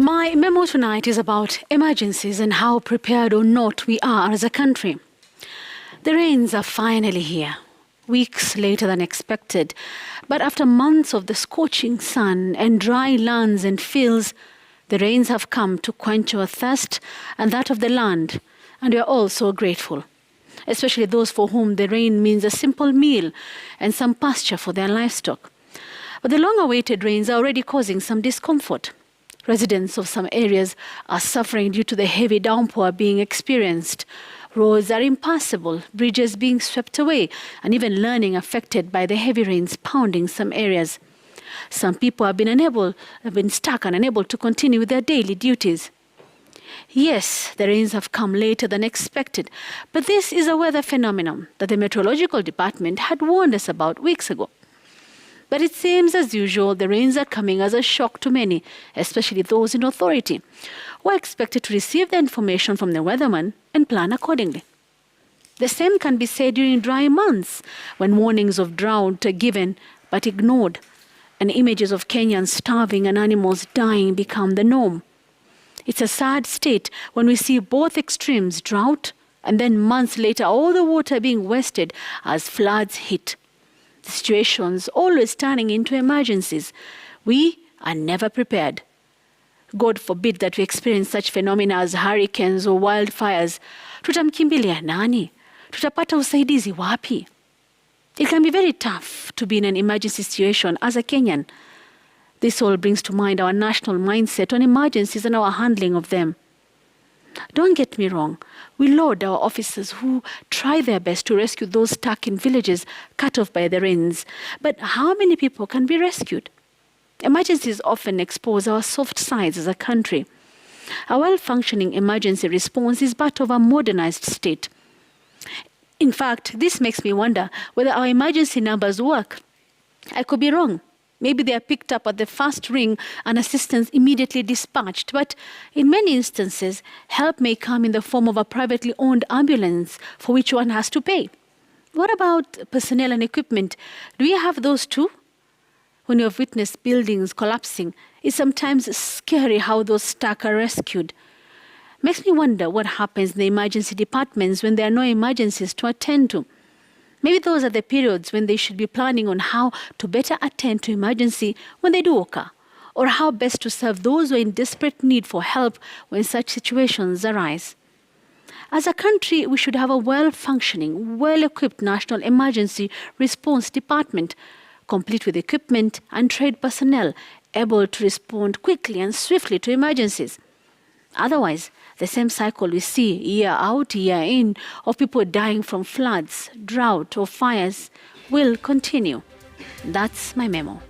My memo tonight is about emergencies and how prepared or not we are as a country. The rains are finally here, weeks later than expected. But after months of the scorching sun and dry lands and fields, the rains have come to quench our thirst and that of the land, and we are all so grateful, especially those for whom the rain means a simple meal and some pasture for their livestock. But the long-awaited rains are already causing some discomfort. Residents of some areas are suffering due to the heavy downpour being experienced. Roads are impassable, bridges being swept away, and even learning affected by the heavy rains pounding some areas. Some people have been stuck and unable to continue with their daily duties. Yes, the rains have come later than expected, but this is a weather phenomenon that the Meteorological Department had warned us about weeks ago. But it seems, as usual, the rains are coming as a shock to many, especially those in authority, who are expected to receive the information from the weatherman and plan accordingly. The same can be said during dry months, when warnings of drought are given but ignored, and images of Kenyans starving and animals dying become the norm. It's a sad state when we see both extremes, drought, and then months later all the water being wasted as floods hit. The situations always turning into emergencies. We are never prepared. God forbid that we experience such phenomena as hurricanes or wildfires. Tutamkimbilia nani? Tutapata usaidizi wapi? It can be very tough to be in an emergency situation as a Kenyan. This all brings to mind our national mindset on emergencies and our handling of them. Don't get me wrong, we laud our officers who try their best to rescue those stuck in villages cut off by the rains. But how many people can be rescued? Emergencies often expose our soft sides as a country. A well-functioning emergency response is part of a modernized state. In fact, this makes me wonder whether our emergency numbers work. I could be wrong. Maybe they are picked up at the first ring and assistance immediately dispatched. But in many instances, help may come in the form of a privately owned ambulance for which one has to pay. What about personnel and equipment? Do we have those too? When you have witnessed buildings collapsing, it's sometimes scary how those stuck are rescued. Makes me wonder what happens in the emergency departments when there are no emergencies to attend to. Maybe those are the periods when they should be planning on how to better attend to emergency when they do occur, or how best to serve those who are in desperate need for help when such situations arise. As a country, we should have a well-functioning, well-equipped National Emergency Response Department, complete with equipment and trained personnel, able to respond quickly and swiftly to emergencies. Otherwise, the same cycle we see year out, year in, of people dying from floods, drought, or fires will continue. That's my memo.